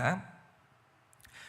읽겠습니다.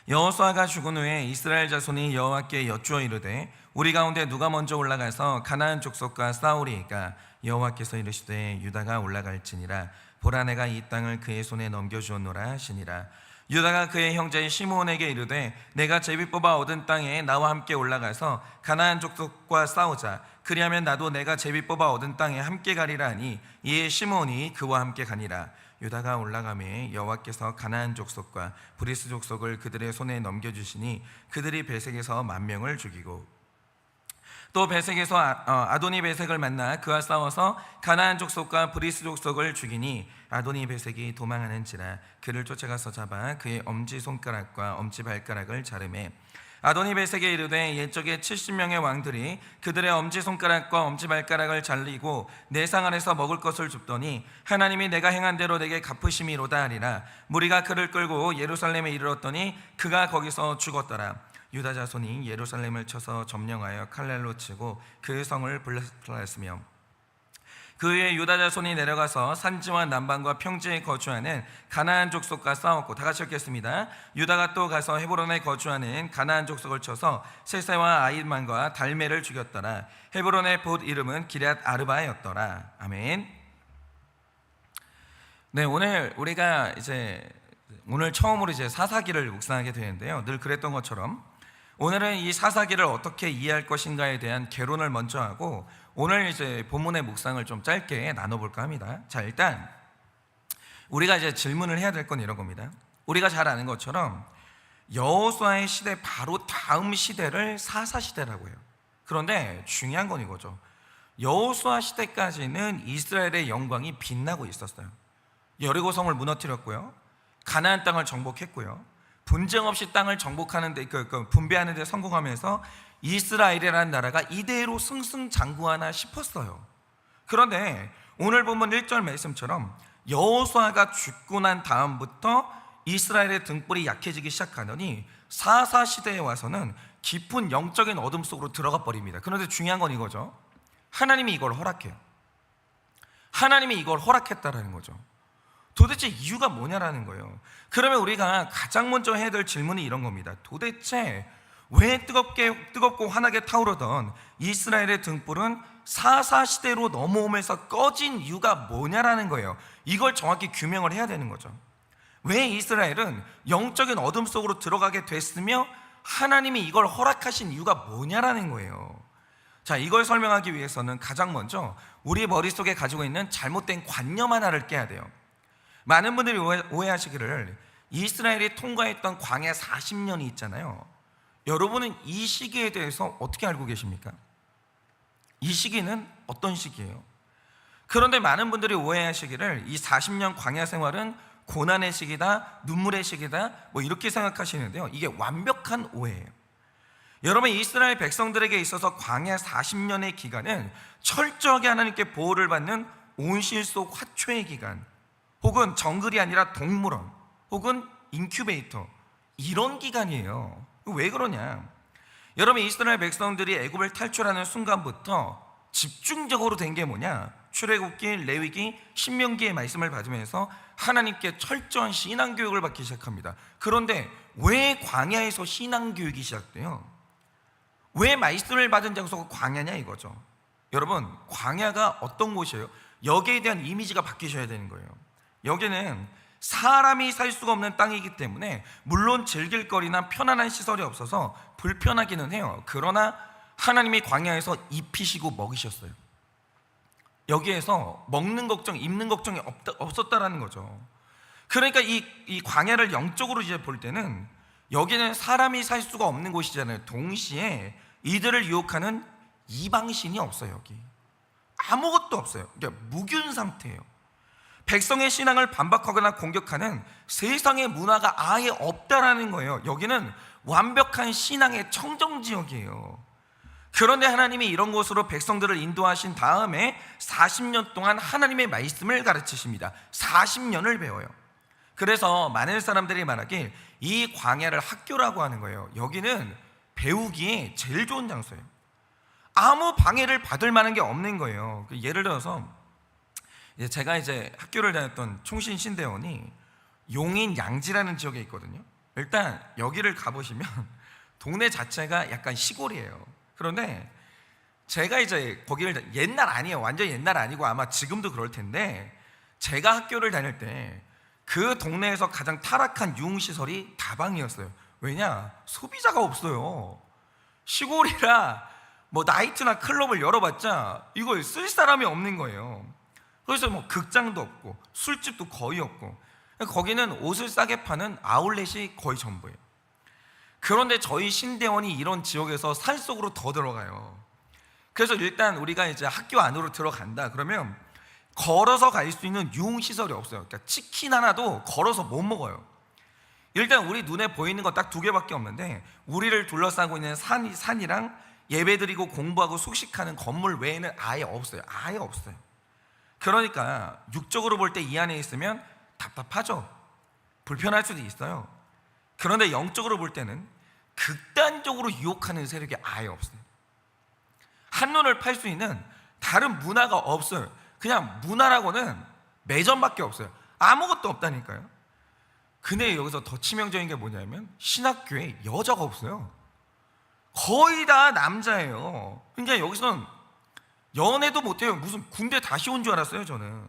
여호수아가 죽은 후에 이스라엘 자손이 여호와께 여쭈어 이르되 우리 가운데 누가 먼저 올라가서 가나안 족속과 싸우리이까? 여호와께서 이르시되 유다가 올라갈지니라. 보라, 내가 이 땅을 그의 손에 넘겨주었노라 하시니라. 유다가 그의 형제 시므온에게 이르되 내가 제비 뽑아 얻은 땅에 나와 함께 올라가서 가나안 족속과 싸우자. 그리하면 나도 내가 제비 뽑아 얻은 땅에 함께 가리라 하니 이에 시므온이 그와 함께 가니라. 유다가 올라가매 여호와께서 가나안 족속과 브리스 족속을 그들의 손에 넘겨주시니 그들이 베색에서 10,000명을 죽이고 또 베색에서 아도니 베색을 만나 그와 싸워서 가나안 족속과 브리스 족속을 죽이니 아도니 베색이 도망하는지라. 그를 쫓아가서 잡아 그의 엄지손가락과 엄지발가락을 자르매 아도니 베색에 이르되 옛적에 70명의 왕들이 그들의 엄지손가락과 엄지발가락을 잘리고 내 상 안에서 먹을 것을 줍더니 하나님이 내가 행한 대로 내게 갚으심이로다 하리라. 무리가 그를 끌고 예루살렘에 이르렀더니 그가 거기서 죽었더라. 유다 자손이 예루살렘을 쳐서 점령하여 칼날로 치고 그 성을 불살랐으며 그 후에 유다 자손이 내려가서 산지와 남방과 평지에 거주하는 가나안 족속과 싸웠고, 다 같이 읽겠습니다. 유다가 또 가서 헤브론에 거주하는 가나안 족속을 쳐서 세세와 아이만과 달메를 죽였더라. 헤브론의 봇 이름은 기럇 아르바였더라. 아멘. 네, 오늘 우리가 오늘 처음으로 사사기를 묵상하게 되는데요. 늘 그랬던 것처럼 오늘은 이 사사기를 어떻게 이해할 것인가에 대한 개론을 먼저 하고 오늘 본문의 묵상을 좀 짧게 나눠볼까 합니다. 자, 일단 우리가 질문을 해야 될 건 이런 겁니다. 우리가 잘 아는 것처럼 여호수아의 시대 바로 다음 시대를 사사시대라고 해요. 그런데 중요한 건 이거죠. 여호수아 시대까지는 이스라엘의 영광이 빛나고 있었어요. 여리고성을 무너뜨렸고요, 가나안 땅을 정복했고요, 분쟁 없이 땅을 정복하는 데 분배하는 데 성공하면서 이스라엘이라는 나라가 이대로 승승장구하나 싶었어요. 그런데 오늘 본문 1절 말씀처럼 여호수아가 죽고 난 다음부터 이스라엘의 등불이 약해지기 시작하더니 사사 시대에 와서는 깊은 영적인 어둠 속으로 들어가 버립니다. 그런데 중요한 건 이거죠. 하나님이 이걸 허락해요. 하나님이 이걸 허락했다라는 거죠. 도대체 이유가 뭐냐라는 거예요. 그러면 우리가 가장 먼저 해야 될 질문이 이런 겁니다. 도대체 왜 뜨겁고 환하게 타오르던 이스라엘의 등불은 사사시대로 넘어오면서 꺼진 이유가 뭐냐라는 거예요. 이걸 정확히 규명을 해야 되는 거죠. 왜 이스라엘은 영적인 어둠 속으로 들어가게 됐으며 하나님이 이걸 허락하신 이유가 뭐냐라는 거예요. 자, 이걸 설명하기 위해서는 가장 먼저 우리 머릿속에 가지고 있는 잘못된 관념 하나를 깨야 돼요. 많은 분들이 오해하시기를 이스라엘이 통과했던 광야 40년이 있잖아요. 여러분은 이 시기에 대해서 어떻게 알고 계십니까? 이 시기는 어떤 시기예요? 그런데 많은 분들이 오해하시기를 이 40년 광야 생활은 고난의 시기다, 눈물의 시기다, 이렇게 생각하시는데요. 이게 완벽한 오해예요. 여러분, 이스라엘 백성들에게 있어서 광야 40년의 기간은 철저하게 하나님께 보호를 받는 온실 속 화초의 기간, 혹은 정글이 아니라 동물원, 혹은 인큐베이터, 이런 기간이에요. 왜 그러냐? 여러분, 이스라엘 백성들이 애굽을 탈출하는 순간부터 집중적으로 된 게 뭐냐? 출애굽기, 레위기, 신명기의 말씀을 받으면서 하나님께 철저한 신앙교육을 받기 시작합니다. 그런데 왜 광야에서 신앙교육이 시작돼요? 왜 말씀을 받은 장소가 광야냐 이거죠. 여러분, 광야가 어떤 곳이에요? 여기에 대한 이미지가 바뀌셔야 되는 거예요. 여기는 사람이 살 수가 없는 땅이기 때문에 물론 즐길 거리나 편안한 시설이 없어서 불편하기는 해요. 그러나 하나님이 광야에서 입히시고 먹이셨어요. 여기에서 먹는 걱정, 입는 걱정이 없었다라는 거죠. 그러니까 이 광야를 영적으로 볼 때는 여기는 사람이 살 수가 없는 곳이잖아요. 동시에 이들을 유혹하는 이방신이 없어요. 여기 아무것도 없어요. 그러니까 무균 상태예요. 백성의 신앙을 반박하거나 공격하는 세상의 문화가 아예 없다라는 거예요. 여기는 완벽한 신앙의 청정지역이에요. 그런데 하나님이 이런 곳으로 백성들을 인도하신 다음에 40년 동안 하나님의 말씀을 가르치십니다. 40년을 배워요. 그래서 많은 사람들이 말하길 이 광야를 학교라고 하는 거예요. 여기는 배우기에 제일 좋은 장소예요. 아무 방해를 받을 만한 게 없는 거예요. 예를 들어서 제가 학교를 다녔던 충신 신대원이 용인 양지라는 지역에 있거든요. 일단 여기를 가보시면 동네 자체가 약간 시골이에요. 그런데 제가 이제 거기를 옛날 아니에요. 완전 옛날 아니고 아마 지금도 그럴 텐데 제가 학교를 다닐 때 그 동네에서 가장 타락한 유흥시설이 다방이었어요. 왜냐? 소비자가 없어요. 시골이라 뭐 나이트나 클럽을 열어봤자 이걸 쓸 사람이 없는 거예요. 그래서 뭐 극장도 없고 술집도 거의 없고 거기는 옷을 싸게 파는 아울렛이 거의 전부예요. 그런데 저희 신대원이 이런 지역에서 산속으로 더 들어가요. 그래서 일단 우리가 이제 학교 안으로 들어간다 그러면 걸어서 갈 수 있는 유흥시설이 없어요. 그러니까 치킨 하나도 걸어서 못 먹어요. 일단 우리 눈에 보이는 거 딱 2개밖에 없는데 우리를 둘러싸고 있는 산이랑 예배드리고 공부하고 숙식하는 건물 외에는 아예 없어요. 아예 없어요. 그러니까 육적으로 볼 때 이 안에 있으면 답답하죠. 불편할 수도 있어요. 그런데 영적으로 볼 때는 극단적으로 유혹하는 세력이 아예 없어요. 한눈을 팔 수 있는 다른 문화가 없어요. 그냥 문화라고는 매점밖에 없어요. 아무것도 없다니까요. 근데 여기서 더 치명적인 게 뭐냐면 신학교에 여자가 없어요. 거의 다 남자예요. 그러니까 여기서는 연애도 못해요. 무슨 군대 다시 온 줄 알았어요 저는.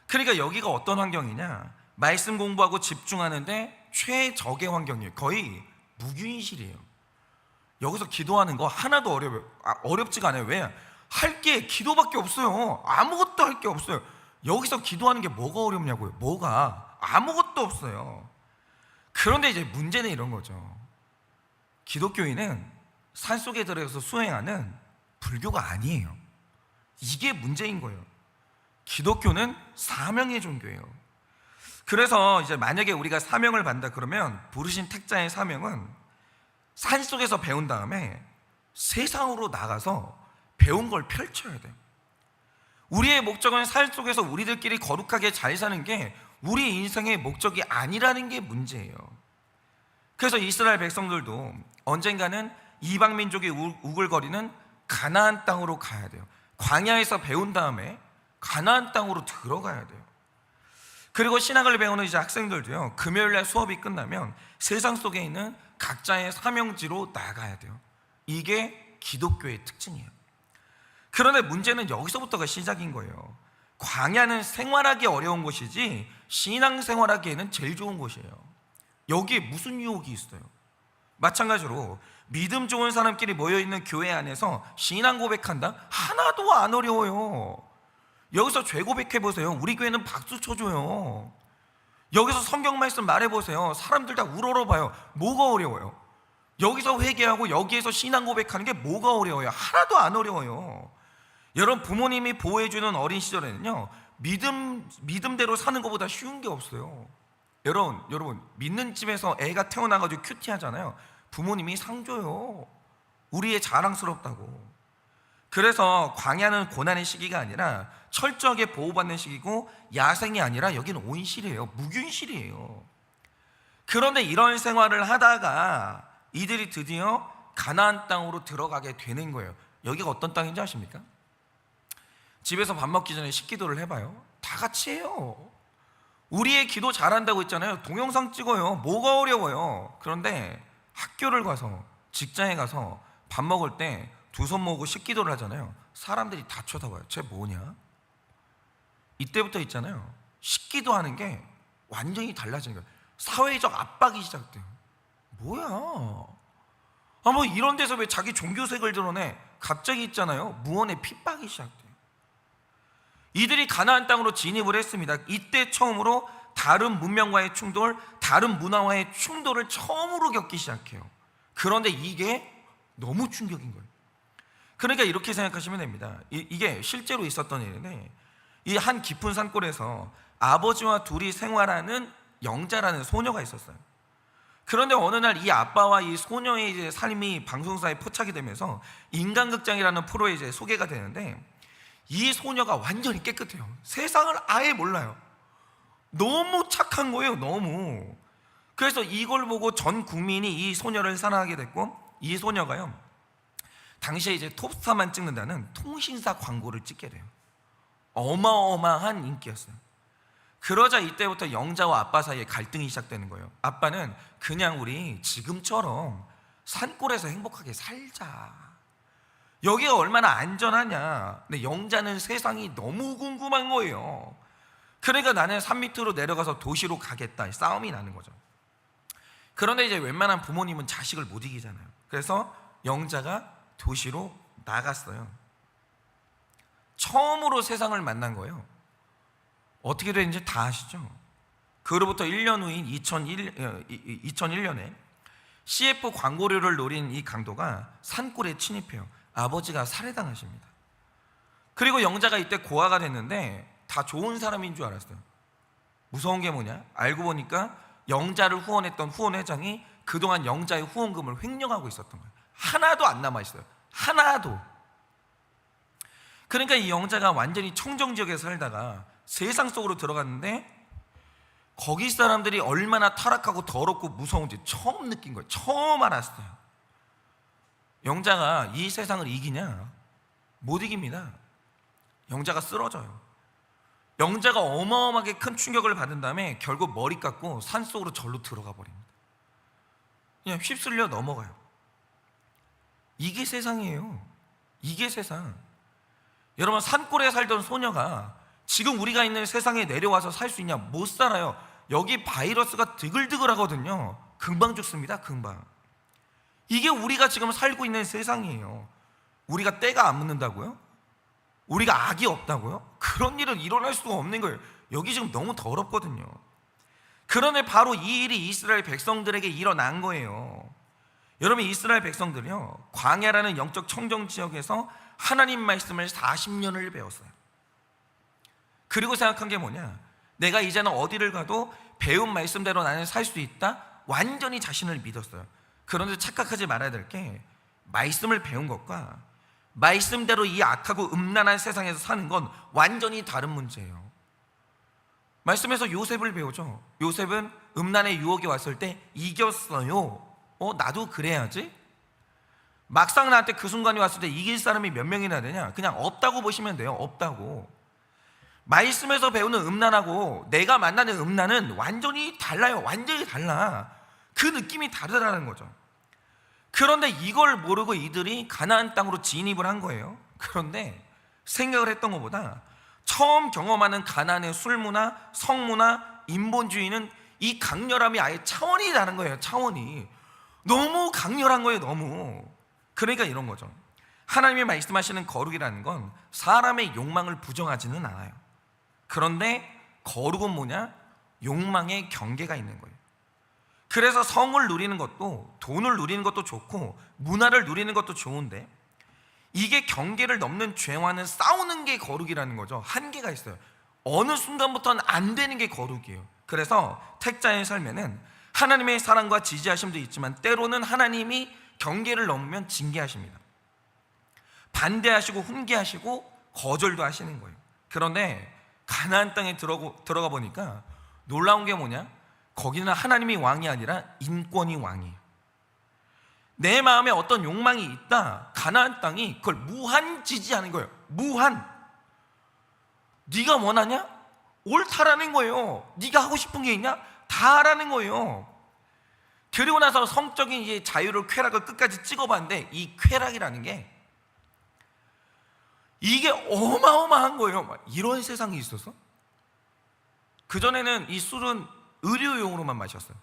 그러니까 여기가 어떤 환경이냐, 말씀 공부하고 집중하는데 최적의 환경이에요. 거의 무균실이에요. 여기서 기도하는 거 하나도 어렵지가 않아요. 왜? 할 게 기도밖에 없어요. 아무것도 할 게 없어요. 여기서 기도하는 게 뭐가 어렵냐고요. 뭐가? 아무것도 없어요. 그런데 이제 문제는 이런 거죠. 기독교인은 산속에 들어가서 수행하는 불교가 아니에요. 이게 문제인 거예요. 기독교는 사명의 종교예요. 그래서 이제 만약에 우리가 사명을 받는다 그러면 부르신 택자의 사명은 산속에서 배운 다음에 세상으로 나가서 배운 걸 펼쳐야 돼요. 우리의 목적은 산속에서 우리들끼리 거룩하게 잘 사는 게 우리 인생의 목적이 아니라는 게 문제예요. 그래서 이스라엘 백성들도 언젠가는 이방 민족이 우글거리는 가나안 땅으로 가야 돼요. 광야에서 배운 다음에 가나안 땅으로 들어가야 돼요. 그리고 신학을 배우는 이제 학생들도요, 금요일날 수업이 끝나면 세상 속에 있는 각자의 사명지로 나가야 돼요. 이게 기독교의 특징이에요. 그런데 문제는 여기서부터가 시작인 거예요. 광야는 생활하기 어려운 곳이지 신앙생활하기에는 제일 좋은 곳이에요. 여기에 무슨 유혹이 있어요? 마찬가지로 믿음 좋은 사람끼리 모여있는 교회 안에서 신앙 고백한다? 하나도 안 어려워요. 여기서 죄 고백해보세요. 우리 교회는 박수 쳐줘요. 여기서 성경 말씀 말해보세요. 사람들 다 우러러봐요. 뭐가 어려워요? 여기서 회개하고 여기에서 신앙 고백하는 게 뭐가 어려워요? 하나도 안 어려워요. 여러분, 부모님이 보호해주는 어린 시절에는요, 믿음대로 사는 것보다 쉬운 게 없어요. 여러분 믿는 집에서 애가 태어나가지고 큐티하잖아요. 부모님이 상 줘요. 우리 애 자랑스럽다고. 그래서 광야는 고난의 시기가 아니라 철저하게 보호받는 시기고, 야생이 아니라 여기는 온실이에요. 무균실이에요. 그런데 이런 생활을 하다가 이들이 드디어 가나안 땅으로 들어가게 되는 거예요. 여기가 어떤 땅인지 아십니까? 집에서 밥 먹기 전에 식기도를 해봐요. 다 같이 해요. 우리의 기도 잘한다고 했잖아요. 동영상 찍어요. 뭐가 어려워요? 그런데 학교를 가서, 직장에 가서 밥 먹을 때 두 손 모으고 식기도를 하잖아요. 사람들이 다 쳐다봐요. 쟤 뭐냐? 이때부터 있잖아요, 식기도하는 게 완전히 달라지는 거예요. 사회적 압박이 시작돼요. 뭐야? 뭐 이런 데서 왜 자기 종교색을 드러내? 갑자기 있잖아요, 무언의 핍박이 시작돼요. 이들이 가나안 땅으로 진입을 했습니다. 이때 처음으로 다른 문명과의 충돌, 다른 문화와의 충돌을 처음으로 겪기 시작해요. 그런데 이게 너무 충격인 거예요. 그러니까 이렇게 생각하시면 됩니다. 이게 실제로 있었던 일인데, 이 한 깊은 산골에서 아버지와 둘이 생활하는 영자라는 소녀가 있었어요. 그런데 어느 날 이 아빠와 이 소녀의 이제 삶이 방송사에 포착이 되면서 인간극장이라는 프로에 이제 소개가 되는데, 이 소녀가 완전히 깨끗해요. 세상을 아예 몰라요. 너무 착한 거예요. 너무. 그래서 이걸 보고 전 국민이 이 소녀를 사랑하게 됐고, 이 소녀가요, 당시에 이제 톱스타만 찍는다는 통신사 광고를 찍게 돼요. 어마어마한 인기였어요. 그러자 이때부터 영자와 아빠 사이에 갈등이 시작되는 거예요. 아빠는 그냥 우리 지금처럼 산골에서 행복하게 살자, 여기가 얼마나 안전하냐. 근데 영자는 세상이 너무 궁금한 거예요. 그러니까 나는 산 밑으로 내려가서 도시로 가겠다, 싸움이 나는 거죠. 그런데 이제 웬만한 부모님은 자식을 못 이기잖아요. 그래서 영자가 도시로 나갔어요. 처음으로 세상을 만난 거예요. 어떻게 되는지 다 아시죠? 그로부터 1년 후인 2001년에 CF 광고료를 노린 이 강도가 산골에 침입해요. 아버지가 살해당하십니다. 그리고 영자가 이때 고아가 됐는데 다 좋은 사람인 줄 알았어요. 무서운 게 뭐냐? 알고 보니까 영자를 후원했던 후원회장이 그동안 영자의 후원금을 횡령하고 있었던 거예요. 하나도 안 남아있어요. 하나도. 그러니까 이 영자가 완전히 청정지역에 살다가 세상 속으로 들어갔는데 거기 사람들이 얼마나 타락하고 더럽고 무서운지 처음 느낀 거예요. 처음 알았어요. 영자가 이 세상을 이기냐? 못 이깁니다. 영자가 쓰러져요. 영자가 어마어마하게 큰 충격을 받은 다음에 결국 머리 깎고 산속으로 절로 들어가 버립니다. 그냥 휩쓸려 넘어가요. 이게 세상이에요. 이게 세상. 여러분, 산골에 살던 소녀가 지금 우리가 있는 세상에 내려와서 살 수 있냐? 못 살아요. 여기 바이러스가 드글드글 하거든요. 금방 죽습니다. 금방. 이게 우리가 지금 살고 있는 세상이에요. 우리가 때가 안 묻는다고요? 우리가 악이 없다고요? 그런 일은 일어날 수가 없는 거예요. 여기 지금 너무 더럽거든요. 그런데 바로 이 일이 이스라엘 백성들에게 일어난 거예요. 여러분, 이스라엘 백성들이요, 광야라는 영적 청정 지역에서 하나님 말씀을 40년을 배웠어요. 그리고 생각한 게 뭐냐? 내가 이제는 어디를 가도 배운 말씀대로 나는 살 수 있다? 완전히 자신을 믿었어요. 그런데 착각하지 말아야 될 게, 말씀을 배운 것과 말씀대로 이 악하고 음란한 세상에서 사는 건 완전히 다른 문제예요. 말씀에서 요셉을 배우죠. 요셉은 음란의 유혹이 왔을 때 이겼어요. 나도 그래야지. 막상 나한테 그 순간이 왔을 때 이길 사람이 몇 명이나 되냐? 그냥 없다고 보시면 돼요. 없다고. 말씀에서 배우는 음란하고 내가 만나는 음란은 완전히 달라요. 완전히 달라. 그 느낌이 다르다는 거죠. 그런데 이걸 모르고 이들이 가나안 땅으로 진입을 한 거예요. 그런데 생각을 했던 것보다 처음 경험하는 가나안의 술문화, 성문화, 인본주의는 이 강렬함이 아예 차원이 다른 거예요. 차원이 너무 강렬한 거예요. 너무. 그러니까 이런 거죠. 하나님이 말씀하시는 거룩이라는 건 사람의 욕망을 부정하지는 않아요. 그런데 거룩은 뭐냐? 욕망의 경계가 있는 거예요. 그래서 성을 누리는 것도, 돈을 누리는 것도 좋고 문화를 누리는 것도 좋은데, 이게 경계를 넘는 죄와는 싸우는 게 거룩이라는 거죠. 한계가 있어요. 어느 순간부터는 안 되는 게 거룩이에요. 그래서 택자의 삶에는 하나님의 사랑과 지지하심도 있지만 때로는 하나님이 경계를 넘으면 징계하십니다. 반대하시고 훈계하시고 거절도 하시는 거예요. 그런데 가나안 땅에 들어가 보니까 놀라운 게 뭐냐? 거기는 하나님이 왕이 아니라 인권이 왕이에요. 내 마음에 어떤 욕망이 있다, 가나안 땅이 그걸 무한 지지하는 거예요. 무한. 네가 원하냐? 옳다라는 거예요. 네가 하고 싶은 게 있냐? 다 하라는 거예요. 그리고 나서 성적인 이제 자유를, 쾌락을 끝까지 찍어봤는데 이 쾌락이라는 게 이게 어마어마한 거예요. 이런 세상이 있어서? 그전에는 이 술은 의료용으로만 마셨어요.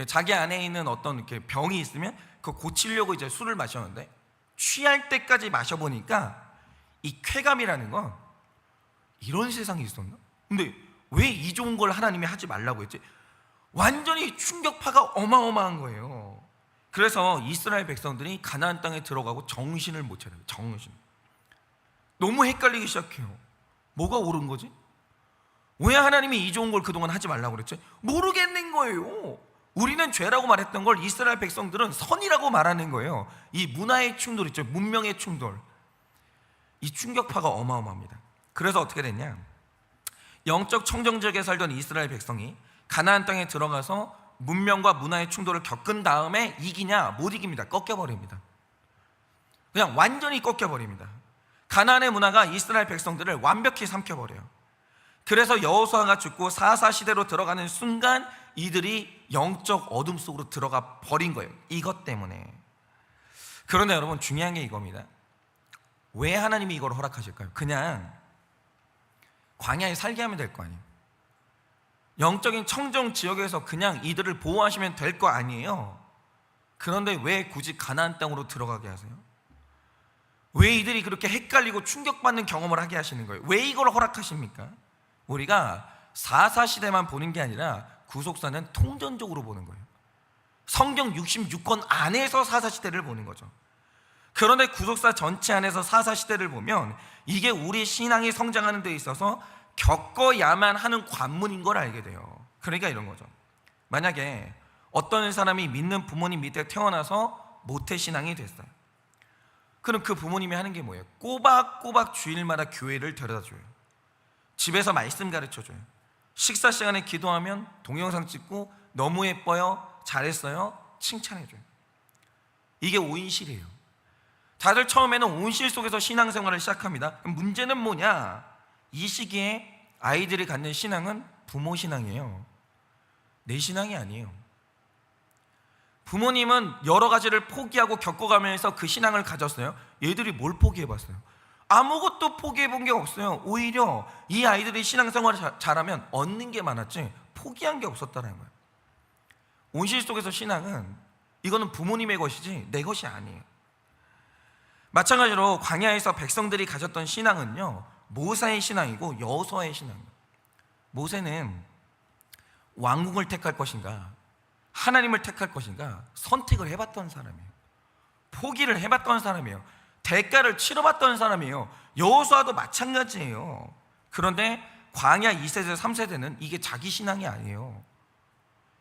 자기 안에 있는 어떤 이렇게 병이 있으면 그거 고치려고 이제 술을 마셨는데, 취할 때까지 마셔보니까 이 쾌감이라는 건 이런 세상이 있었나? 근데 왜 이 좋은 걸 하나님이 하지 말라고 했지? 완전히 충격파가 어마어마한 거예요. 그래서 이스라엘 백성들이 가나안 땅에 들어가고 정신을 못 차려요. 정신. 너무 헷갈리기 시작해요. 뭐가 옳은 거지? 왜 하나님이 이 좋은 걸 그동안 하지 말라고 그랬지? 모르겠는 거예요. 우리는 죄라고 말했던 걸 이스라엘 백성들은 선이라고 말하는 거예요. 이 문화의 충돌 있죠. 문명의 충돌. 이 충격파가 어마어마합니다. 그래서 어떻게 됐냐? 영적 청정지역에 살던 이스라엘 백성이 가나안 땅에 들어가서 문명과 문화의 충돌을 겪은 다음에 이기냐? 못 이깁니다. 꺾여버립니다. 그냥 완전히 꺾여버립니다. 가나안의 문화가 이스라엘 백성들을 완벽히 삼켜버려요. 그래서 여호수아가 죽고 사사 시대로 들어가는 순간 이들이 영적 어둠 속으로 들어가 버린 거예요. 이것 때문에. 그런데 여러분, 중요한 게 이겁니다. 왜 하나님이 이걸 허락하실까요? 그냥 광야에 살게 하면 될 거 아니에요. 영적인 청정 지역에서 그냥 이들을 보호하시면 될 거 아니에요. 그런데 왜 굳이 가나안 땅으로 들어가게 하세요? 왜 이들이 그렇게 헷갈리고 충격받는 경험을 하게 하시는 거예요? 왜 이걸 허락하십니까? 우리가 사사시대만 보는 게 아니라 구속사는 통전적으로 보는 거예요. 성경 66권 안에서 사사시대를 보는 거죠. 그런데 구속사 전체 안에서 사사시대를 보면 이게 우리 신앙이 성장하는 데 있어서 겪어야만 하는 관문인 걸 알게 돼요. 그러니까 이런 거죠. 만약에 어떤 사람이 믿는 부모님 밑에 태어나서 모태신앙이 됐어요. 그럼 그 부모님이 하는 게 뭐예요? 꼬박꼬박 주일마다 교회를 데려다줘요. 집에서 말씀 가르쳐줘요. 식사 시간에 기도하면 동영상 찍고 너무 예뻐요, 잘했어요, 칭찬해줘요. 이게 오인실이에요. 다들 처음에는 온실 속에서 신앙생활을 시작합니다. 그럼 문제는 뭐냐? 이 시기에 아이들이 갖는 신앙은 부모 신앙이에요. 내 신앙이 아니에요. 부모님은 여러 가지를 포기하고 겪어가면서 그 신앙을 가졌어요. 얘들이 뭘 포기해봤어요? 아무것도 포기해본 게 없어요. 오히려 이 아이들이 신앙생활을 잘하면 얻는 게 많았지 포기한 게 없었다는 거예요. 온실 속에서 신앙은 이거는 부모님의 것이지 내 것이 아니에요. 마찬가지로 광야에서 백성들이 가졌던 신앙은요, 모세의 신앙이고 여호수아의 신앙이에요. 모세는 왕국을 택할 것인가, 하나님을 택할 것인가 선택을 해봤던 사람이에요. 포기를 해봤던 사람이에요. 대가를 치러봤던 사람이에요. 여호수아도 마찬가지예요. 그런데 광야 2세대 3세대는 이게 자기 신앙이 아니에요.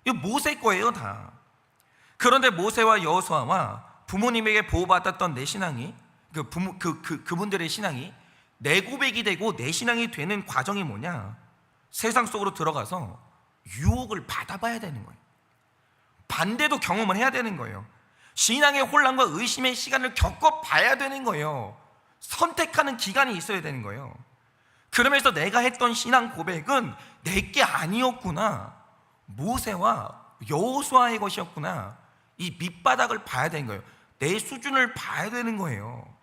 이거 모세 거예요 다. 그런데 모세와 여호수아와 부모님에게 보호받았던 내 신앙이 그분들의 신앙이 내 고백이 되고 내 신앙이 되는 과정이 뭐냐? 세상 속으로 들어가서 유혹을 받아봐야 되는 거예요. 반대도 경험을 해야 되는 거예요. 신앙의 혼란과 의심의 시간을 겪어봐야 되는 거예요. 선택하는 기간이 있어야 되는 거예요. 그러면서 내가 했던 신앙 고백은 내게 아니었구나, 모세와 여호수아의 것이었구나, 이 밑바닥을 봐야 되는 거예요. 내 수준을 봐야 되는 거예요.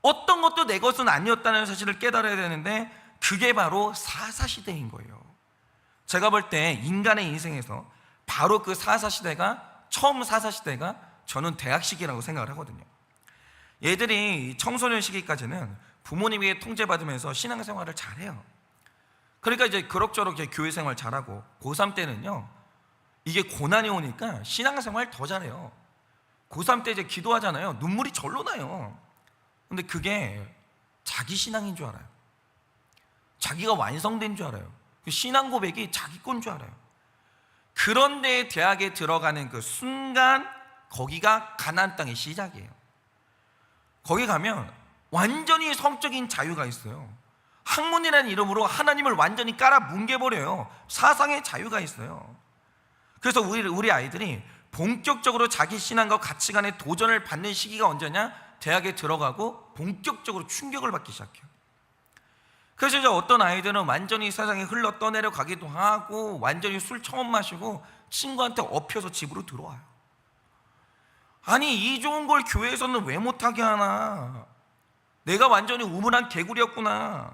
어떤 것도 내 것은 아니었다는 사실을 깨달아야 되는데 그게 바로 사사시대인 거예요. 제가 볼 때 인간의 인생에서 바로 그 처음 사사시대가 저는 대학 시기라고 생각을 하거든요. 얘들이 청소년 시기까지는 부모님에게 통제받으면서 신앙생활을 잘해요. 그러니까 이제 그럭저럭 교회 생활 잘하고 고3 때는요, 이게 고난이 오니까 신앙생활 더 잘해요. 고3 때 이제 기도하잖아요. 눈물이 절로 나요. 근데 그게 자기 신앙인 줄 알아요. 자기가 완성된 줄 알아요. 그 신앙 고백이 자기 건 줄 알아요. 그런데 대학에 들어가는 그 순간 거기가 가나안 땅의 시작이에요. 거기 가면 완전히 성적인 자유가 있어요. 학문이라는 이름으로 하나님을 완전히 깔아 뭉개버려요. 사상의 자유가 있어요. 그래서 우리 아이들이 본격적으로 자기 신앙과 가치관의 도전을 받는 시기가 언제냐? 대학에 들어가고 본격적으로 충격을 받기 시작해요. 그래서 이제 어떤 아이들은 완전히 세상에 흘러 떠내려 가기도 하고 완전히 술 처음 마시고 친구한테 엎혀서 집으로 들어와요. 아니, 이 좋은 걸 교회에서는 왜 못하게 하나? 내가 완전히 우물한 개구리였구나.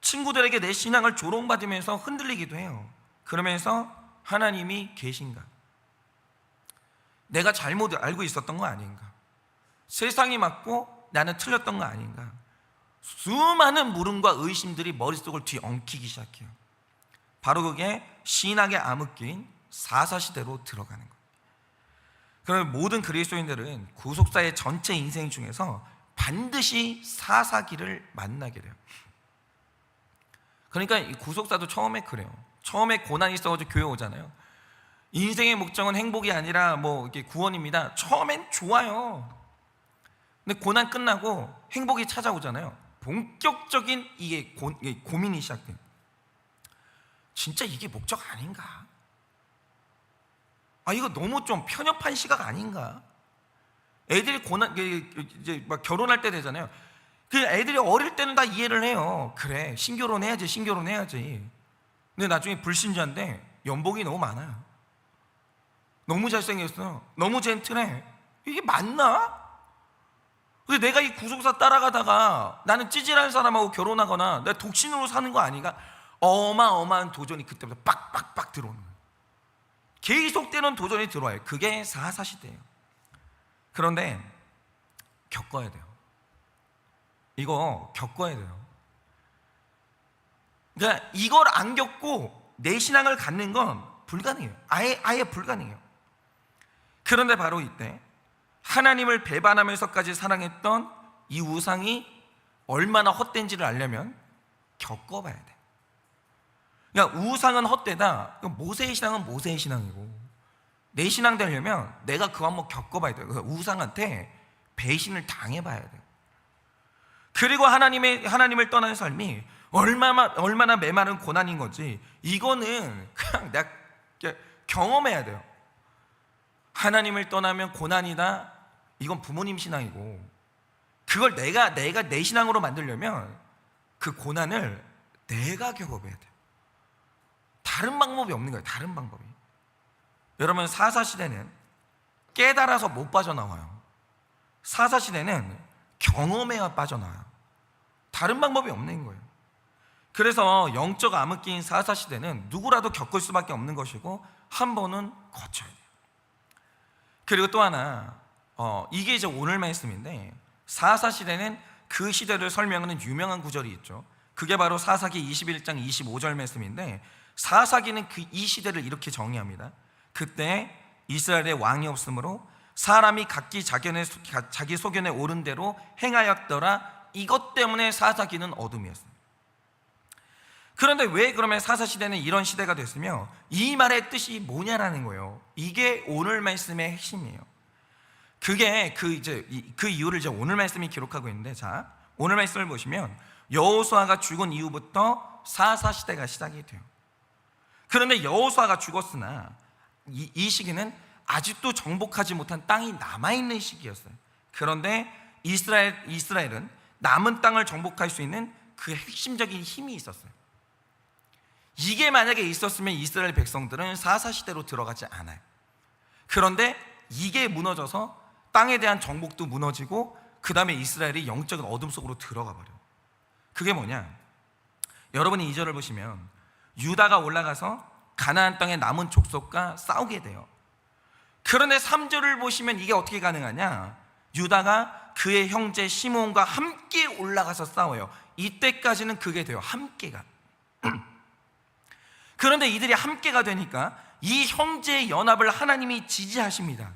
친구들에게 내 신앙을 조롱받으면서 흔들리기도 해요. 그러면서 하나님이 계신가? 내가 잘못 알고 있었던 거 아닌가? 세상이 맞고 나는 틀렸던 거 아닌가? 수많은 물음과 의심들이 머릿속을 뒤엉키기 시작해요. 바로 그게 신학의 암흑기인 사사시대로 들어가는 거예요. 그러면 모든 그리스도인들은 구속사의 전체 인생 중에서 반드시 사사기를 만나게 돼요. 그러니까 이 구속사도 처음에 그래요. 처음에 고난이 있어가지고 교회 오잖아요. 인생의 목적은 행복이 아니라 이렇게 구원입니다. 처음엔 좋아요. 근데 고난 끝나고 행복이 찾아오잖아요. 본격적인 이게 고민이 시작돼요. 진짜 이게 목적 아닌가? 이거 너무 좀 편협한 시각 아닌가? 애들이 이제 막 결혼할 때 되잖아요. 그 애들이 어릴 때는 다 이해를 해요. 그래, 신결혼해야지, 신결혼해야지. 근데 나중에 불신자인데 연봉이 너무 많아요. 너무 잘생겼어. 너무 젠틀해. 이게 맞나? 근데 내가 이 구속사 따라가다가 나는 찌질한 사람하고 결혼하거나 내가 독신으로 사는 거 아니가? 어마어마한 도전이 그때부터 빡빡빡 들어오는 거예요. 계속되는 도전이 들어와요. 그게 사사시대예요. 그런데 겪어야 돼요. 이거 겪어야 돼요. 그러니까 이걸 안 겪고 내 신앙을 갖는 건 불가능해요. 아예 불가능해요. 그런데 바로 이때 하나님을 배반하면서까지 사랑했던 이 우상이 얼마나 헛된지를 알려면 겪어봐야 돼. 그러니까 우상은 헛되다. 모세의 신앙은 모세의 신앙이고, 내 신앙 되려면 내가 그거 한번 겪어봐야 돼요. 그러니까 우상한테 배신을 당해봐야 돼요. 그리고 하나님을 떠나는 삶이 얼마나 메마른 고난인 건지, 이거는 그냥 내가 경험해야 돼요. 하나님을 떠나면 고난이다. 이건 부모님 신앙이고, 그걸 내가 내 신앙으로 만들려면 그 고난을 내가 겪어봐야 돼요. 다른 방법이 없는 거예요. 다른 방법이. 여러분, 사사시대는 깨달아서 못 빠져나와요. 사사시대는 경험해야 빠져나와요. 다른 방법이 없는 거예요. 그래서 영적 암흑기인 사사시대는 누구라도 겪을 수밖에 없는 것이고, 한 번은 거쳐야 돼요. 그리고 또 하나, 이게 이제 오늘 말씀인데, 사사시대는 그 시대를 설명하는 유명한 구절이 있죠. 그게 바로 사사기 21장 25절 말씀인데, 사사기는 이 시대를 이렇게 정의합니다. 그때 이스라엘에 왕이 없으므로 사람이 각기 자기 소견에 옳은 대로 행하였더라. 이것 때문에 사사기는 어둠이었습니다. 그런데 왜 그러면 사사시대는 이런 시대가 됐으며, 이 말의 뜻이 뭐냐라는 거예요. 이게 오늘 말씀의 핵심이에요. 그게 그 이유를 이제 오늘 말씀이 기록하고 있는데, 자, 오늘 말씀을 보시면 여호수아가 죽은 이후부터 사사시대가 시작이 돼요. 그런데 여호수아가 죽었으나 이 시기는 아직도 정복하지 못한 땅이 남아있는 시기였어요. 그런데 이스라엘은 남은 땅을 정복할 수 있는 그 핵심적인 힘이 있었어요. 이게 만약에 있었으면 이스라엘 백성들은 사사시대로 들어가지 않아요. 그런데 이게 무너져서 땅에 대한 정복도 무너지고, 그 다음에 이스라엘이 영적인 어둠 속으로 들어가 버려요. 그게 뭐냐? 여러분이 2절을 보시면 유다가 올라가서 가나안 땅의 남은 족속과 싸우게 돼요. 그런데 3절을 보시면 이게 어떻게 가능하냐? 유다가 그의 형제 시므온과 함께 올라가서 싸워요. 이때까지는 그게 돼요. 함께가. 그런데 이들이 함께가 되니까 이 형제의 연합을 하나님이 지지하십니다.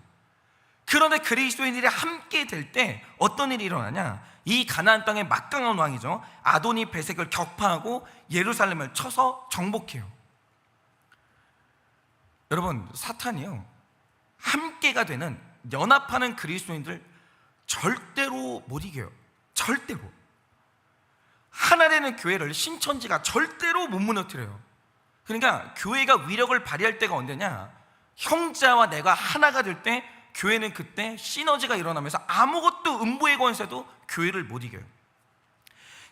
그런데 그리스도인들이 함께 될 때 어떤 일이 일어나냐? 이 가나안 땅의 막강한 왕이죠, 아도니 베섹을 격파하고 예루살렘을 쳐서 정복해요. 여러분, 사탄이요, 함께가 되는, 연합하는 그리스도인들 절대로 못 이겨요. 절대로. 하나 되는 교회를 신천지가 절대로 못 무너뜨려요. 그러니까 교회가 위력을 발휘할 때가 언제냐? 형제와 내가 하나가 될 때 교회는 그때 시너지가 일어나면서 아무것도 음부의 권세도 교회를 못 이겨요.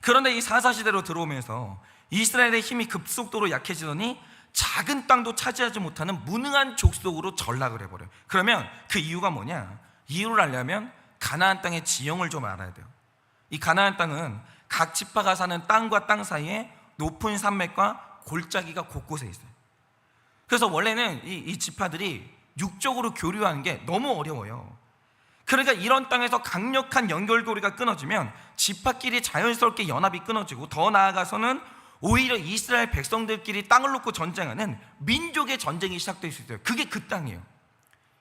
그런데 이 사사시대로 들어오면서 이스라엘의 힘이 급속도로 약해지더니 작은 땅도 차지하지 못하는 무능한 족속으로 전락을 해버려요. 그러면 그 이유가 뭐냐? 이유를 알려면 가나안 땅의 지형을 좀 알아야 돼요. 이 가나안 땅은 각 지파가 사는 땅과 땅 사이에 높은 산맥과 골짜기가 곳곳에 있어요. 그래서 원래는 이 지파들이 육적으로 교류하는 게 너무 어려워요. 그러니까 이런 땅에서 강력한 연결고리가 끊어지면 지파끼리 자연스럽게 연합이 끊어지고, 더 나아가서는 오히려 이스라엘 백성들끼리 땅을 놓고 전쟁하는 민족의 전쟁이 시작될 수 있어요. 그게 그 땅이에요.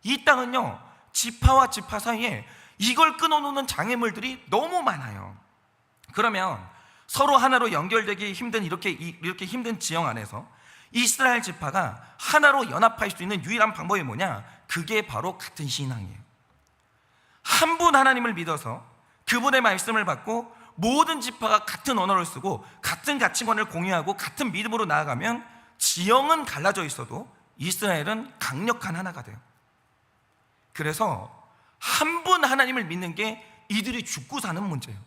이 땅은요, 지파와 지파 사이에 이걸 끊어놓는 장애물들이 너무 많아요. 그러면 서로 하나로 연결되기 힘든 이렇게 힘든 지형 안에서 이스라엘 지파가 하나로 연합할 수 있는 유일한 방법이 뭐냐? 그게 바로 같은 신앙이에요. 한 분 하나님을 믿어서 그분의 말씀을 받고 모든 지파가 같은 언어를 쓰고 같은 가치관을 공유하고 같은 믿음으로 나아가면 지형은 갈라져 있어도 이스라엘은 강력한 하나가 돼요. 그래서 한 분 하나님을 믿는 게 이들이 죽고 사는 문제예요.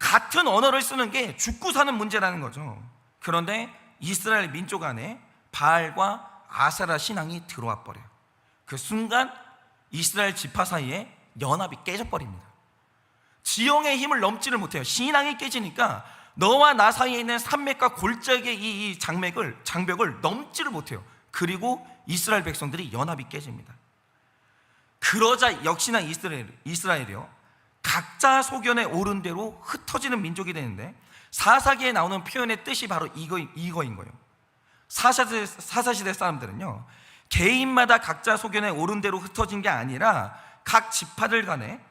같은 언어를 쓰는 게 죽고 사는 문제라는 거죠. 그런데 이스라엘 민족 안에 바알과 아세라 신앙이 들어와 버려요. 그 순간 이스라엘 지파 사이에 연합이 깨져버립니다. 지형의 힘을 넘지를 못해요. 신앙이 깨지니까 너와 나 사이에 있는 산맥과 골짜기의 이 장벽을 넘지를 못해요. 그리고 이스라엘 백성들이 연합이 깨집니다. 그러자 역시나 이스라엘이요, 각자 소견에 오른 대로 흩어지는 민족이 되는데, 사사기에 나오는 표현의 뜻이 바로 이거인 거예요. 사사시대 사람들은요, 개인마다 각자 소견에 오른 대로 흩어진 게 아니라 각 지파들 간에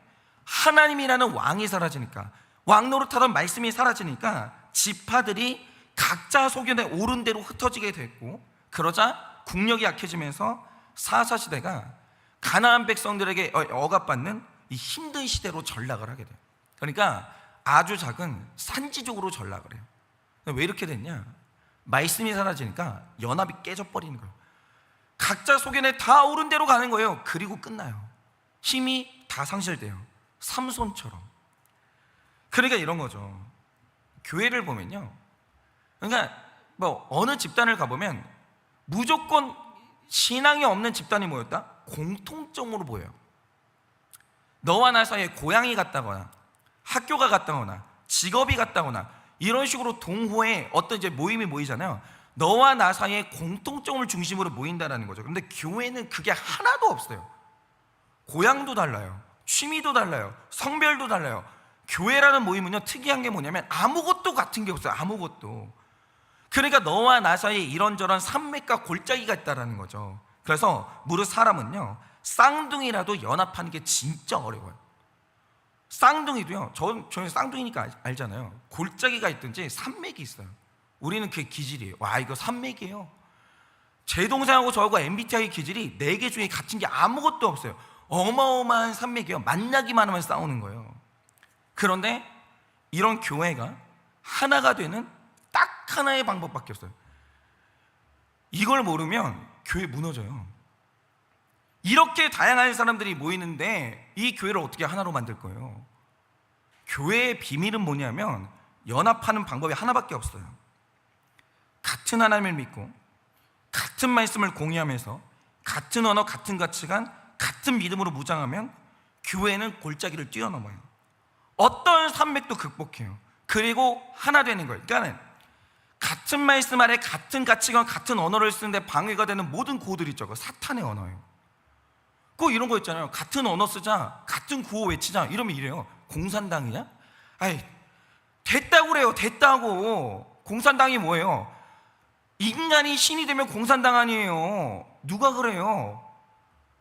하나님이라는 왕이 사라지니까, 왕 노릇하던 말씀이 사라지니까 지파들이 각자 소견에 오른 대로 흩어지게 됐고, 그러자 국력이 약해지면서 사사시대가 가나안 백성들에게 억압받는 이 힘든 시대로 전락을 하게 돼요. 그러니까 아주 작은 산지족으로 전락을 해요. 왜 이렇게 됐냐? 말씀이 사라지니까 연합이 깨져버리는 거예요. 각자 소견에 다 오른 대로 가는 거예요. 그리고 끝나요. 힘이 다 상실돼요. 삼손처럼. 그러니까 이런 거죠. 교회를 보면요, 그러니까 뭐 어느 집단을 가보면 무조건 신앙이 없는 집단이 모였다? 공통점으로 보여요. 너와 나 사이에 고향이 같다거나 학교가 같다거나 직업이 같다거나 이런 식으로 동호회 어떤 이제 모임이 모이잖아요. 너와 나 사이에 공통점을 중심으로 모인다는 거죠. 그런데 교회는 그게 하나도 없어요. 고향도 달라요, 취미도 달라요, 성별도 달라요. 교회라는 모임은요, 특이한 게 뭐냐면 아무것도 같은 게 없어요. 아무것도. 그러니까 너와 나 사이에 이런저런 산맥과 골짜기가 있다는 거죠. 그래서 무릇 사람은요, 쌍둥이라도 연합하는 게 진짜 어려워요. 쌍둥이도요, 저는 쌍둥이니까 알잖아요. 골짜기가 있든지 산맥이 있어요. 우리는 그게 기질이에요. 와, 이거 산맥이에요. 제 동생하고 저하고 MBTI 기질이 4개 중에 같은 게 아무것도 없어요. 어마어마한 산맥이에요. 만나기만 하면 싸우는 거예요. 그런데 이런 교회가 하나가 되는 딱 하나의 방법밖에 없어요. 이걸 모르면 교회 무너져요. 이렇게 다양한 사람들이 모이는데 이 교회를 어떻게 하나로 만들 거예요? 교회의 비밀은 뭐냐면 연합하는 방법이 하나밖에 없어요. 같은 하나님을 믿고 같은 말씀을 공유하면서 같은 언어, 같은 가치관, 같은 믿음으로 무장하면 교회는 골짜기를 뛰어넘어요. 어떤 산맥도 극복해요. 그리고 하나 되는 거예요. 그러니까 같은 말씀 아래 같은 가치관, 같은 언어를 쓰는데 방해가 되는 모든 구호들이 있죠. 사탄의 언어예요. 꼭 이런 거 있잖아요. 같은 언어 쓰자, 같은 구호 외치자, 이러면 이래요. 공산당이냐? 아이, 됐다고 그래요. 됐다고. 공산당이 뭐예요? 인간이 신이 되면 공산당 아니에요. 누가 그래요?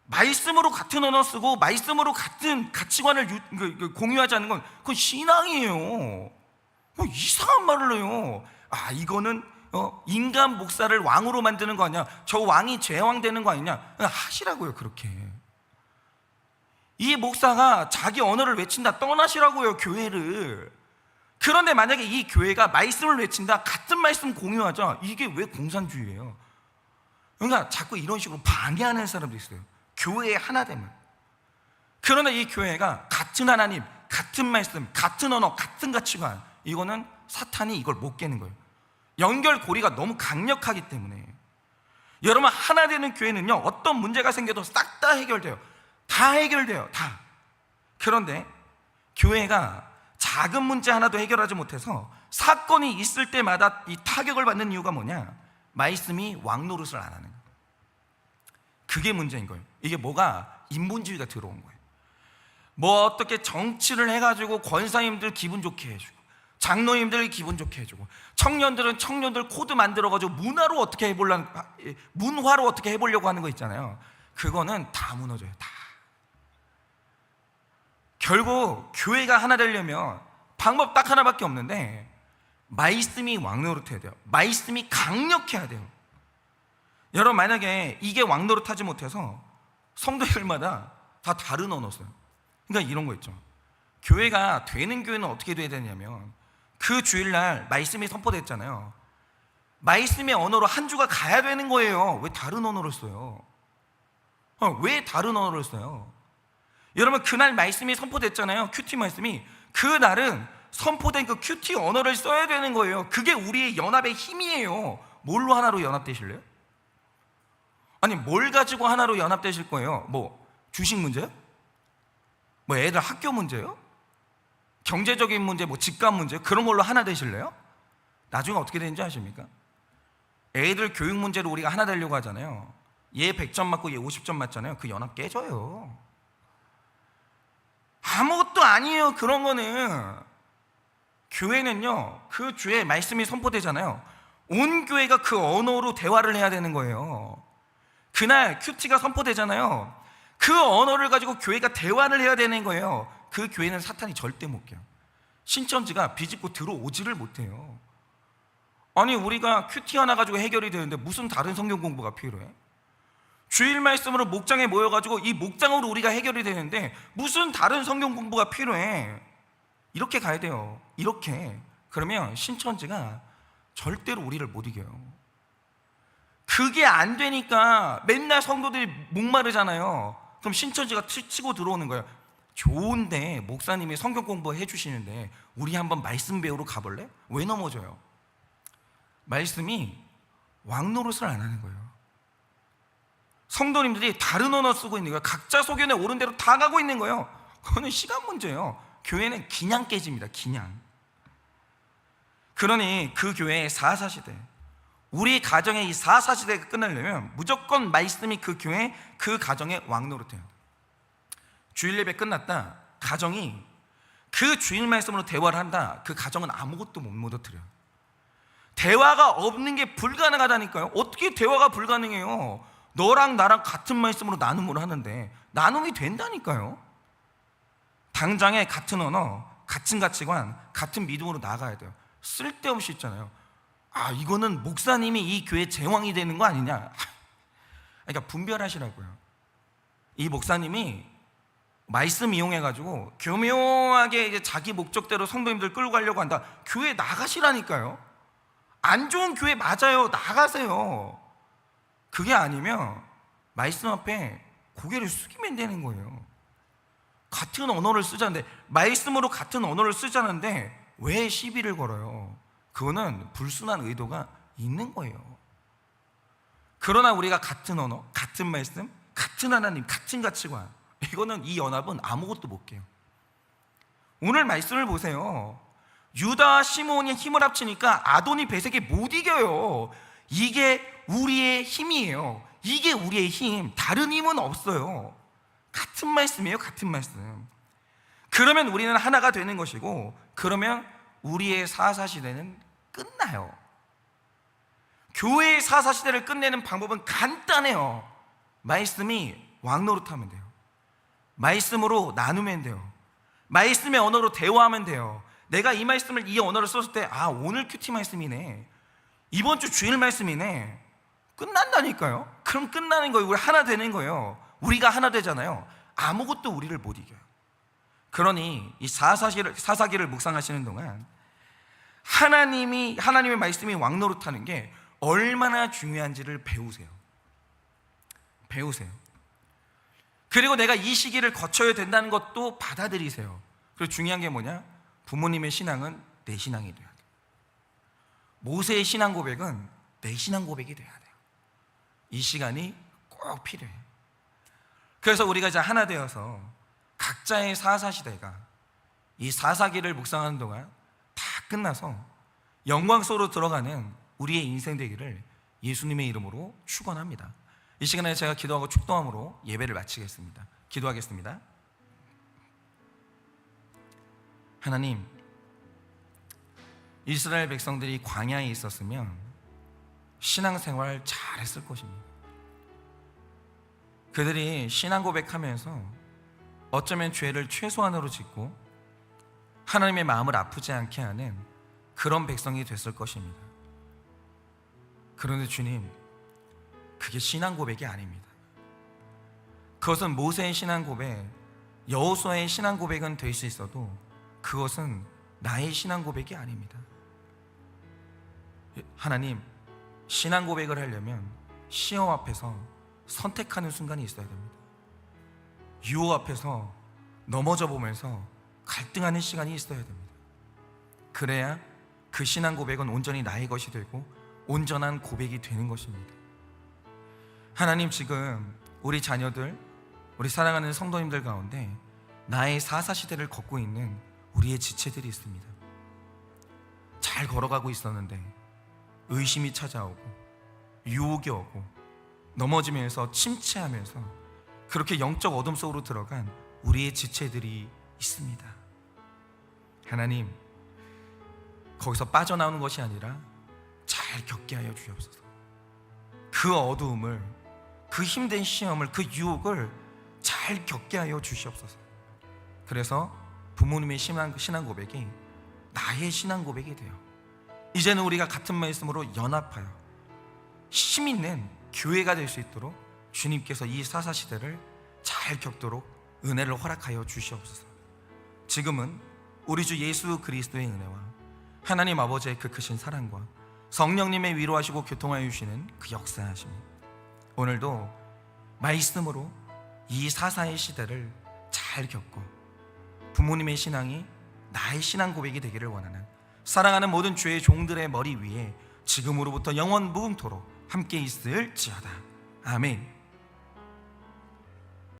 말씀으로 같은 언어 쓰고 말씀으로 같은 가치관을 공유하지 않는 건 그건 신앙이에요. 뭐 이상한 말을 해요. 아, 이거는 인간 목사를 왕으로 만드는 거 아니야? 저 왕이 제왕 되는 거 아니냐? 하시라고요. 그렇게 이 목사가 자기 언어를 외친다, 떠나시라고요, 교회를. 그런데 만약에 이 교회가 말씀을 외친다, 같은 말씀 공유하자, 이게 왜 공산주의예요? 그러니까 자꾸 이런 식으로 방해하는 사람도 있어요, 교회의 하나됨을. 그러나 이 교회가 같은 하나님, 같은 말씀, 같은 언어, 같은 가치관, 이거는 사탄이 이걸 못 깨는 거예요. 연결고리가 너무 강력하기 때문에. 여러분, 하나 되는 교회는요, 어떤 문제가 생겨도 싹 다 해결돼요. 다 해결돼요, 다. 그런데 교회가 작은 문제 하나도 해결하지 못해서 사건이 있을 때마다 이 타격을 받는 이유가 뭐냐? 말씀이 왕 노릇을 안 하는 거예요. 그게 문제인 거예요. 이게 뭐가? 인본주의가 들어온 거예요. 뭐 어떻게 정치를 해가지고 권사님들 기분 좋게 해주고, 장로님들 기분 좋게 해주고, 청년들은 청년들 코드 만들어가지고 문화로 어떻게 해보려고 하는 거 있잖아요. 그거는 다 무너져요, 다. 결국 교회가 하나 되려면 방법 딱 하나밖에 없는데, 말씀이 왕노릇해야 돼요. 말씀이 강력해야 돼요. 여러분, 만약에 이게 왕노릇하지 못해서 성도들마다 다 다른 언어 써요. 그러니까 이런 거 있죠. 교회가 되는 교회는 어떻게 돼야 되냐면, 그 주일날 말씀이 선포됐잖아요. 말씀의 언어로 한 주가 가야 되는 거예요. 왜 다른 언어를 써요? 왜 다른 언어를 써요? 여러분, 그날 말씀이 선포됐잖아요. 큐티 말씀이. 그날은 선포된 그 큐티 언어를 써야 되는 거예요. 그게 우리의 연합의 힘이에요. 뭘로 하나로 연합되실래요? 아니, 뭘 가지고 하나로 연합되실 거예요? 뭐 주식 문제요? 뭐 애들 학교 문제요? 경제적인 문제, 뭐 집값 문제, 그런 걸로 하나 되실래요? 나중에 어떻게 되는지 아십니까? 애들 교육 문제로 우리가 하나 되려고 하잖아요. 얘 100점 맞고 얘 50점 맞잖아요. 그 연합 깨져요. 아무것도 아니에요. 그런 거는. 교회는요, 그 주에 말씀이 선포되잖아요. 온 교회가 그 언어로 대화를 해야 되는 거예요. 그날 큐티가 선포되잖아요. 그 언어를 가지고 교회가 대화를 해야 되는 거예요. 그 교회는 사탄이 절대 못 껴요. 신천지가 비집고 들어오지를 못해요. 아니, 우리가 큐티 하나 가지고 해결이 되는데 무슨 다른 성경 공부가 필요해? 주일 말씀으로 목장에 모여가지고 이 목장으로 우리가 해결이 되는데 무슨 다른 성경 공부가 필요해? 이렇게 가야 돼요. 이렇게. 그러면 신천지가 절대로 우리를 못 이겨요. 그게 안 되니까 맨날 성도들이 목마르잖아요. 그럼 신천지가 치고 들어오는 거예요. 좋은데 목사님이 성경 공부 해주시는데 우리 한번 말씀 배우러 가볼래? 왜 넘어져요? 말씀이 왕노릇을 안 하는 거예요. 성도님들이 다른 언어 쓰고 있는 거예요. 각자 소견에 옳은 대로 다 가고 있는 거예요. 그거는 시간 문제예요. 교회는 기냥 깨집니다. 기냥. 그러니 그 교회의 사사시대, 우리 가정의 이 사사시대가 끝나려면 무조건 말씀이 그 교회, 그 가정의 왕노릇해요. 주일 예배 끝났다, 가정이 그 주일 말씀으로 대화를 한다, 그 가정은 아무것도 못 무너뜨려요. 대화가 없는 게 불가능하다니까요. 어떻게 대화가 불가능해요? 너랑 나랑 같은 말씀으로 나눔을 하는데 나눔이 된다니까요. 당장에 같은 언어, 같은 가치관, 같은 믿음으로 나가야 돼요. 쓸데없이 있잖아요. 아, 이거는 목사님이 이 교회 제왕이 되는 거 아니냐. 그러니까 분별하시라고요. 이 목사님이 말씀 이용해가지고 교묘하게 이제 자기 목적대로 성도님들 끌고 가려고 한다. 교회 나가시라니까요. 안 좋은 교회 맞아요. 나가세요. 그게 아니면 말씀 앞에 고개를 숙이면 되는 거예요. 같은 언어를 쓰자는데, 말씀으로 같은 언어를 쓰자는데 왜 시비를 걸어요? 그거는 불순한 의도가 있는 거예요. 그러나 우리가 같은 언어, 같은 말씀, 같은 하나님, 같은 가치관, 이거는 이 연합은 아무것도 못 깨요. 오늘 말씀을 보세요. 유다와 시므온이 힘을 합치니까 아도니 베섹이 못 이겨요. 이게 우리의 힘이에요. 이게 우리의 힘. 다른 힘은 없어요. 같은 말씀이에요. 같은 말씀. 그러면 우리는 하나가 되는 것이고, 그러면 우리의 사사시대는 끝나요. 교회의 사사시대를 끝내는 방법은 간단해요. 말씀이 왕노릇하면 돼요. 말씀으로 나누면 돼요. 말씀의 언어로 대화하면 돼요. 내가 이 말씀을, 이 언어를 썼을 때, 아, 오늘 큐티 말씀이네, 이번 주 주일 말씀이네, 끝난다니까요. 그럼 끝나는 거예요. 우리 하나 되는 거예요. 우리가 하나 되잖아요. 아무것도 우리를 못 이겨요. 그러니 이 사사기를 묵상하시는 동안 하나님의 말씀이 왕노릇하는 게 얼마나 중요한지를 배우세요. 그리고 내가 이 시기를 거쳐야 된다는 것도 받아들이세요. 그리고 중요한 게 뭐냐? 부모님의 신앙은 내 신앙이 돼야 돼요. 모세의 신앙 고백은 내 신앙 고백이 돼야 돼요. 이 시간이 꼭 필요해요. 그래서 우리가 이제 하나 되어서 각자의 사사시대가 이 사사기를 묵상하는 동안 다 끝나서 영광 속으로 들어가는 우리의 인생 되기를 예수님의 이름으로 축원합니다. 이 시간에 제가 기도하고 축도함으로 예배를 마치겠습니다. 기도하겠습니다. 하나님, 이스라엘 백성들이 광야에 있었으면 신앙생활 잘했을 것입니다. 그들이 신앙 고백하면서 어쩌면 죄를 최소한으로 짓고 하나님의 마음을 아프지 않게 하는 그런 백성이 됐을 것입니다. 그런데 주님, 그게 신앙 고백이 아닙니다. 그것은 모세의 신앙 고백, 여호수아의 신앙 고백은 될 수 있어도 그것은 나의 신앙 고백이 아닙니다. 하나님, 신앙 고백을 하려면 시험 앞에서 선택하는 순간이 있어야 됩니다. 유혹 앞에서 넘어져 보면서 갈등하는 시간이 있어야 됩니다. 그래야 그 신앙 고백은 온전히 나의 것이 되고 온전한 고백이 되는 것입니다. 하나님, 지금 우리 자녀들, 우리 사랑하는 성도님들 가운데 나의 사사시대를 걷고 있는 우리의 지체들이 있습니다. 잘 걸어가고 있었는데 의심이 찾아오고 유혹이 오고 넘어지면서 침체하면서 그렇게 영적 어둠 속으로 들어간 우리의 지체들이 있습니다. 하나님, 거기서 빠져나오는 것이 아니라 잘 겪게 하여 주옵소서. 그 어두움을, 그 힘든 시험을, 그 유혹을 잘 겪게 하여 주시옵소서. 그래서 부모님의 신앙 고백이 나의 신앙 고백이 돼요. 이제는 우리가 같은 말씀으로 연합하여 힘 있는 교회가 될 수 있도록 주님께서 이 사사시대를 잘 겪도록 은혜를 허락하여 주시옵소서. 지금은 우리 주 예수 그리스도의 은혜와 하나님 아버지의 그 크신 사랑과 성령님의 위로하시고 교통하여 주시는 그 역사하심, 오늘도 말씀으로 이 사사의 시대를 잘 겪고 부모님의 신앙이 나의 신앙 고백이 되기를 원하는 사랑하는 모든 주의 종들의 머리 위에 지금으로부터 영원 무궁토록 함께 있을지어다. 아멘.